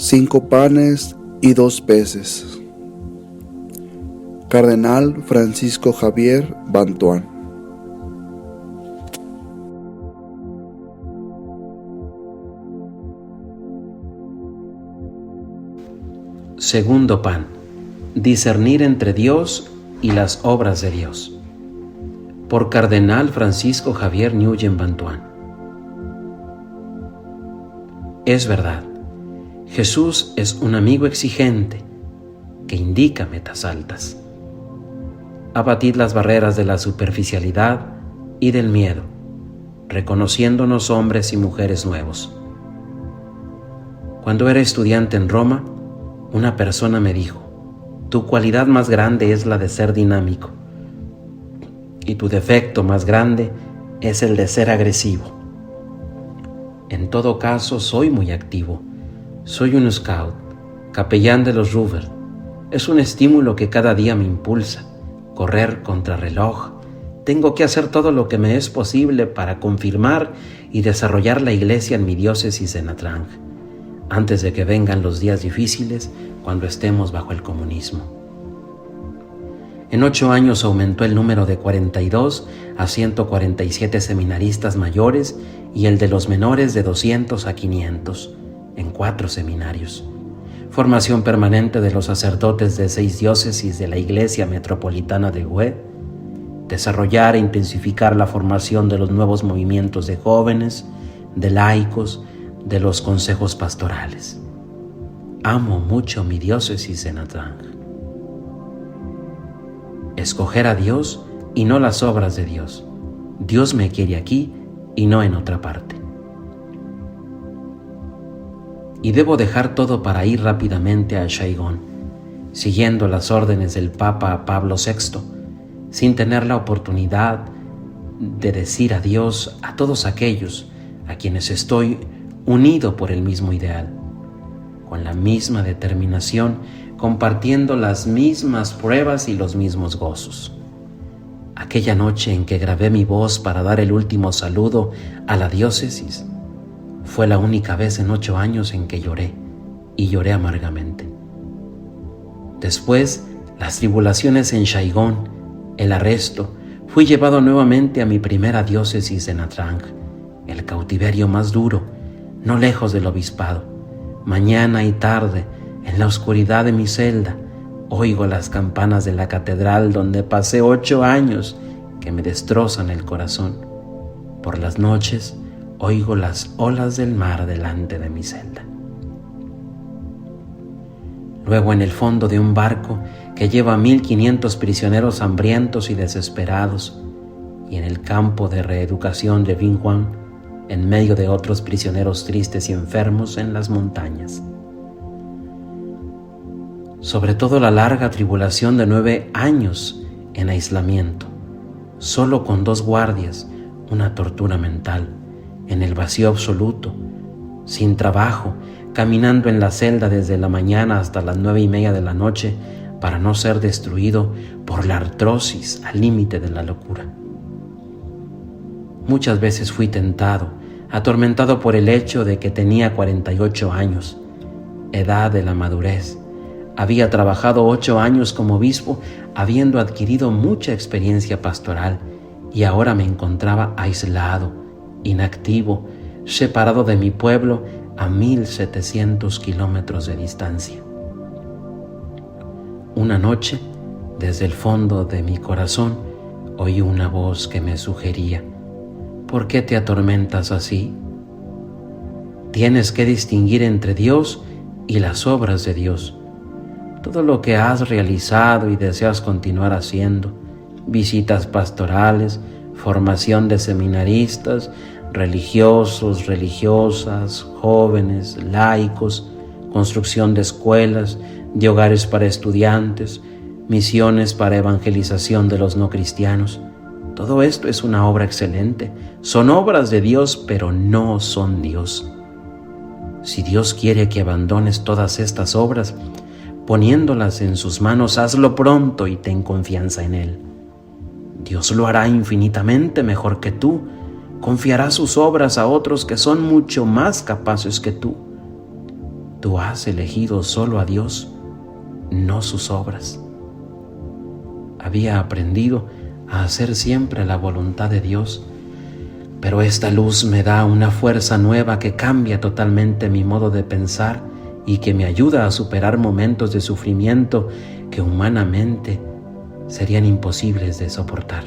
5 panes y 2 peces. Cardenal Francisco Javier Bantuán. Segundo pan: discernir entre Dios y las obras de Dios. Por Cardenal Francisco Javier Nguyen Bantuán. Es verdad, Jesús es un amigo exigente que indica metas altas. Abatid las barreras de la superficialidad y del miedo, reconociéndonos hombres y mujeres nuevos. Cuando era estudiante en Roma, una persona me dijo: tu cualidad más grande es la de ser dinámico, y tu defecto más grande es el de ser agresivo. En todo caso, soy muy activo. Soy un scout, capellán de los Ruber. Es un estímulo que cada día me impulsa. Correr contra reloj. Tengo que hacer todo lo que me es posible para confirmar y desarrollar la iglesia en mi diócesis de Nha Trang, antes de que vengan los días difíciles cuando estemos bajo el comunismo. En 8 años aumentó el número de 42 a 147 seminaristas mayores y el de los menores de 200 a 500, en 4 seminarios. Formación permanente de los sacerdotes de 6 diócesis de la Iglesia Metropolitana de Hue. Desarrollar e intensificar la formación de los nuevos movimientos de jóvenes, de laicos, de los consejos pastorales. Amo mucho mi diócesis de Nha Trang. Escoger a Dios y no las obras de Dios. Dios me quiere aquí y no en otra parte. Y debo dejar todo para ir rápidamente a Saigon, siguiendo las órdenes del Papa Pablo VI, sin tener la oportunidad de decir adiós a todos aquellos a quienes estoy unido por el mismo ideal, con la misma determinación, compartiendo las mismas pruebas y los mismos gozos. Aquella noche en que grabé mi voz para dar el último saludo a la diócesis, fue la única vez en 8 años en que lloré, y lloré amargamente. Después, las tribulaciones en Saigon, el arresto, fui llevado nuevamente a mi primera diócesis de Nha Trang, el cautiverio más duro, no lejos del obispado. Mañana y tarde, en la oscuridad de mi celda, oigo las campanas de la catedral donde pasé 8 años que me destrozan el corazón. Por las noches, oigo las olas del mar delante de mi celda. Luego, en el fondo de un barco que lleva a 1,500 prisioneros hambrientos y desesperados, y en el campo de reeducación de Vinh Quang, en medio de otros prisioneros tristes y enfermos en las montañas. Sobre todo la larga tribulación de 9 años en aislamiento, solo con 2 guardias, una tortura mental, en el vacío absoluto, sin trabajo, caminando en la celda desde la mañana hasta las 9:30 de la noche para no ser destruido por la artrosis al límite de la locura. Muchas veces fui tentado, atormentado por el hecho de que tenía 48 años, edad de la madurez. Había trabajado 8 años como obispo, habiendo adquirido mucha experiencia pastoral, y ahora me encontraba aislado, inactivo, separado de mi pueblo a 1,700 kilómetros de distancia. Una noche, desde el fondo de mi corazón, oí una voz que me sugería: ¿por qué te atormentas así? Tienes que distinguir entre Dios y las obras de Dios. Todo lo que has realizado y deseas continuar haciendo, visitas pastorales, formación de seminaristas, religiosos, religiosas, jóvenes, laicos, construcción de escuelas, de hogares para estudiantes, misiones para evangelización de los no cristianos. Todo esto es una obra excelente. Son obras de Dios, pero no son Dios. Si Dios quiere que abandones todas estas obras, poniéndolas en sus manos, hazlo pronto y ten confianza en Él. Dios lo hará infinitamente mejor que tú. Confiará sus obras a otros que son mucho más capaces que tú. tú has elegido solo a Dios, no sus obras. Había aprendido a hacer siempre la voluntad de Dios, pero esta luz me da una fuerza nueva que cambia totalmente mi modo de pensar y que me ayuda a superar momentos de sufrimiento que humanamente serían imposibles de soportar.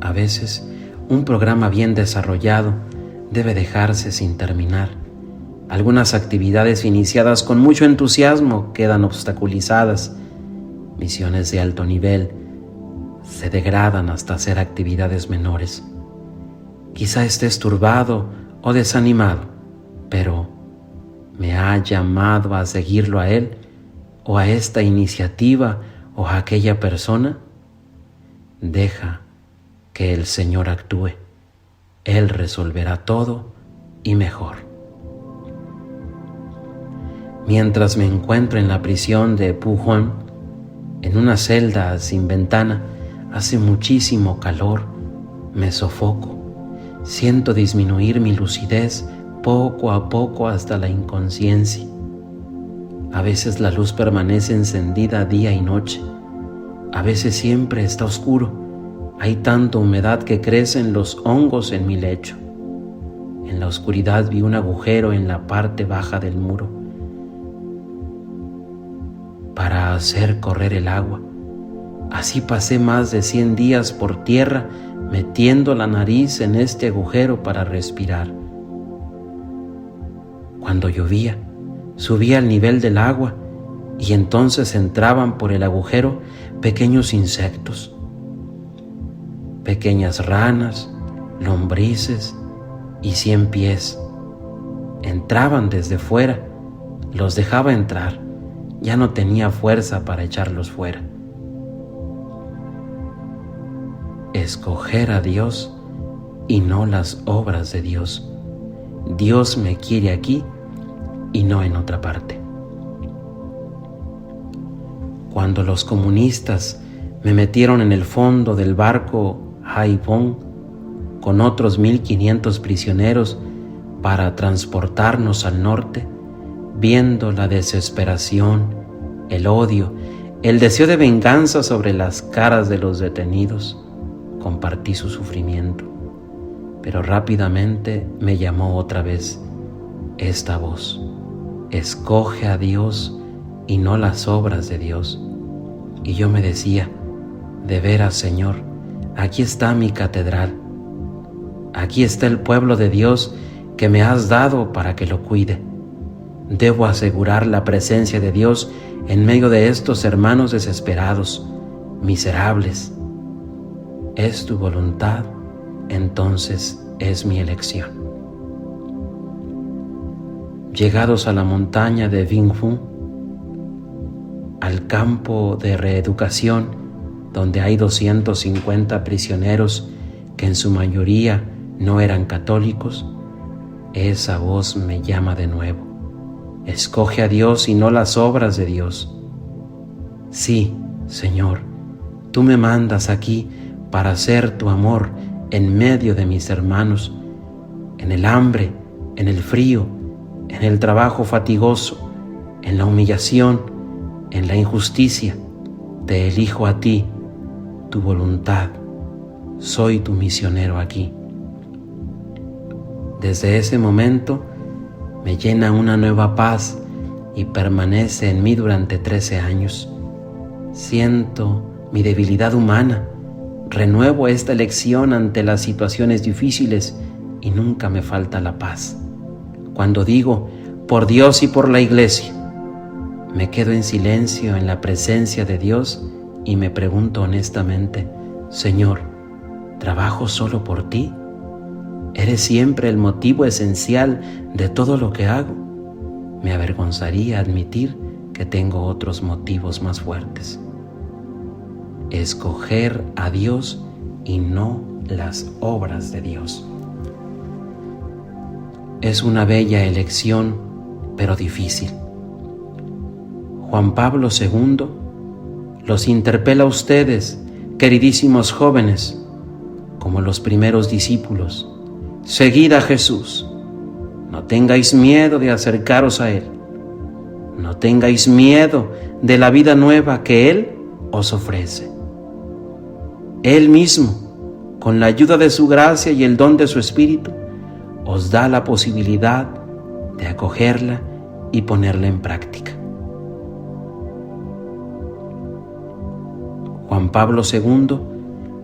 A veces, un programa bien desarrollado debe dejarse sin terminar. Algunas actividades iniciadas con mucho entusiasmo quedan obstaculizadas. Misiones de alto nivel se degradan hasta ser actividades menores. Quizá estés turbado o desanimado, pero ¿me ha llamado a seguirlo a Él, o a esta iniciativa, o a aquella persona? Deja que el Señor actúe. Él resolverá todo y mejor. Mientras me encuentro en la prisión de Pujuan, en una celda sin ventana, hace muchísimo calor, me sofoco, siento disminuir mi lucidez poco a poco hasta la inconsciencia. A veces la luz permanece encendida día y noche, a veces siempre está oscuro. Hay tanta humedad que crecen los hongos en mi lecho. En la oscuridad vi un agujero en la parte baja del muro para hacer correr el agua. Así pasé más de 100 días por tierra, metiendo la nariz en este agujero para respirar. Cuando llovía, subía al nivel del agua y entonces entraban por el agujero pequeños insectos, pequeñas ranas, lombrices y 100 pies. Entraban desde fuera, los dejaba entrar, ya no tenía fuerza para echarlos fuera. Escoger a Dios y no las obras de Dios. Dios me quiere aquí y no en otra parte. Cuando los comunistas me metieron en el fondo del barco Haibong con otros 1,500 prisioneros para transportarnos al norte, viendo la desesperación, el odio, el deseo de venganza sobre las caras de los detenidos, compartí su sufrimiento, pero rápidamente me llamó otra vez esta voz: escoge a Dios y no las obras de Dios. Y yo me decía, de veras, Señor, aquí está mi catedral, aquí está el pueblo de Dios que me has dado para que lo cuide. Debo asegurar la presencia de Dios en medio de estos hermanos desesperados, miserables. Es tu voluntad, entonces es mi elección. Llegados a la montaña de Vinghu, al campo de reeducación, donde hay 250 prisioneros que en su mayoría no eran católicos, esa voz me llama de nuevo: escoge a Dios y no las obras de Dios. Sí, Señor, tú me mandas aquí para hacer tu amor en medio de mis hermanos, en el hambre, en el frío, en el trabajo fatigoso, en la humillación, en la injusticia. Te elijo a ti, tu voluntad. Soy tu misionero aquí. Desde ese momento me llena una nueva paz y permanece en mí durante 13 años. Siento mi debilidad humana, renuevo esta elección ante las situaciones difíciles y nunca me falta la paz. Cuando digo, por Dios y por la Iglesia, me quedo en silencio en la presencia de Dios y me pregunto honestamente: Señor, ¿trabajo solo por ti? ¿Eres siempre el motivo esencial de todo lo que hago? Me avergonzaría admitir que tengo otros motivos más fuertes. Escoger a Dios y no las obras de Dios. Es una bella elección, pero difícil. Juan Pablo II los interpela a ustedes, queridísimos jóvenes, como los primeros discípulos: seguid a Jesús, No tengáis miedo de acercaros a Él. No tengáis miedo de la vida nueva que Él os ofrece. Él mismo, con la ayuda de su gracia y el don de su Espíritu, os da la posibilidad de acogerla y ponerla en práctica. Juan Pablo II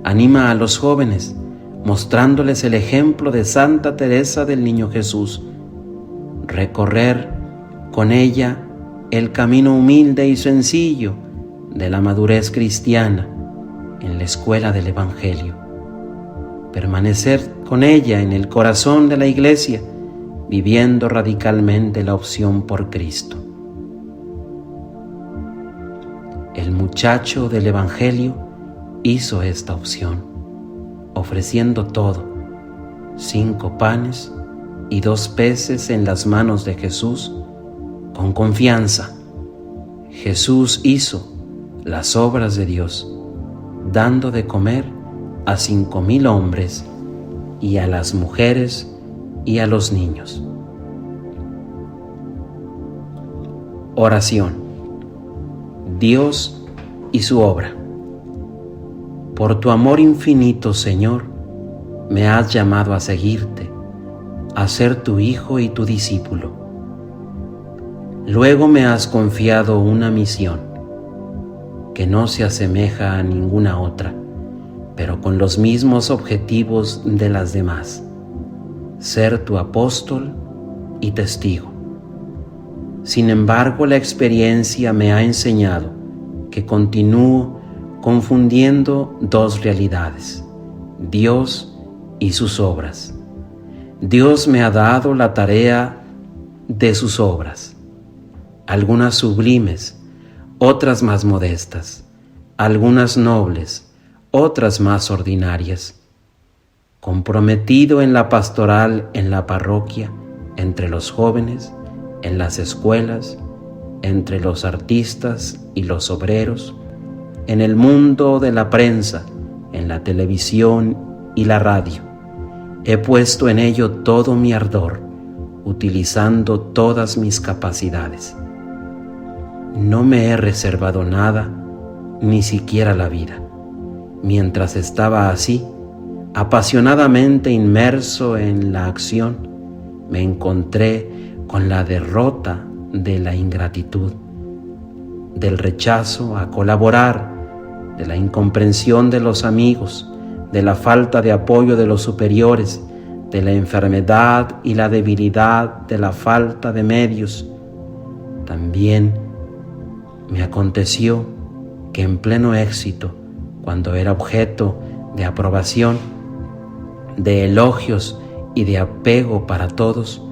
anima a los jóvenes mostrándoles el ejemplo de Santa Teresa del Niño Jesús, recorrer con ella el camino humilde y sencillo de la madurez cristiana en la escuela del Evangelio, permanecer con ella en el corazón de la Iglesia, viviendo radicalmente la opción por Cristo. El muchacho del Evangelio hizo esta opción, ofreciendo todo, 5 panes y 2 peces en las manos de Jesús, con confianza. Jesús hizo las obras de Dios, dando de comer a 5,000 hombres y a las mujeres y a los niños. Oración. Dios y su obra. Por tu amor infinito, Señor, me has llamado a seguirte, a ser tu hijo y tu discípulo. Luego me has confiado una misión que no se asemeja a ninguna otra, pero con los mismos objetivos de las demás: ser tu apóstol y testigo. Sin embargo, la experiencia me ha enseñado que continúo confundiendo 2 realidades: Dios y sus obras. Dios me ha dado la tarea de sus obras, algunas sublimes, otras más modestas, algunas nobles, otras más ordinarias. Comprometido en la pastoral en la parroquia, entre los jóvenes, en las escuelas, entre los artistas y los obreros, en el mundo de la prensa, en la televisión y la radio. He puesto en ello todo mi ardor, utilizando todas mis capacidades. No me he reservado nada, ni siquiera la vida. Mientras estaba así, apasionadamente inmerso en la acción, me encontré con la derrota de la ingratitud, del rechazo a colaborar, de la incomprensión de los amigos, de la falta de apoyo de los superiores, de la enfermedad y la debilidad de la falta de medios. También me aconteció que en pleno éxito, cuando era objeto de aprobación, de elogios y de apego para todos,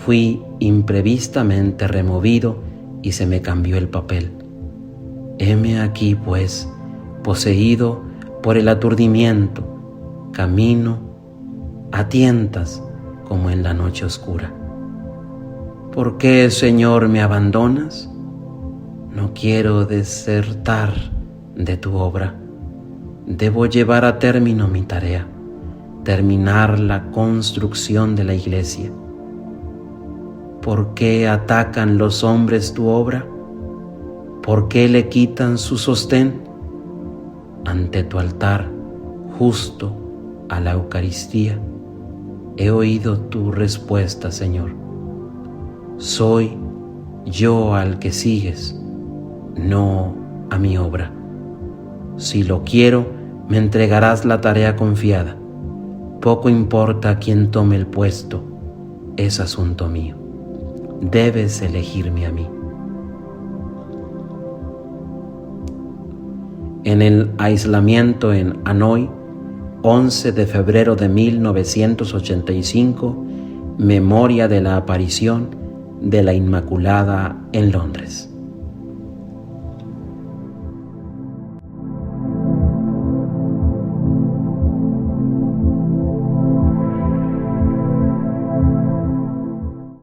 fui imprevistamente removido y se me cambió el papel. Heme aquí, pues, poseído por el aturdimiento, camino a tientas como en la noche oscura. ¿Por qué, Señor, me abandonas? No quiero desertar de tu obra. Debo llevar a término mi tarea, terminar la construcción de la Iglesia. ¿Por qué atacan los hombres tu obra? ¿Por qué le quitan su sostén? Ante tu altar, justo a la Eucaristía, he oído tu respuesta, Señor. Soy yo al que sigues, no a mi obra. Si lo quiero, me entregarás la tarea confiada. Poco importa quién tome el puesto, es asunto mío. Debes elegirme a mí. En el aislamiento en Hanoi, 11 de febrero de 1985, memoria de la aparición de la Inmaculada en Londres.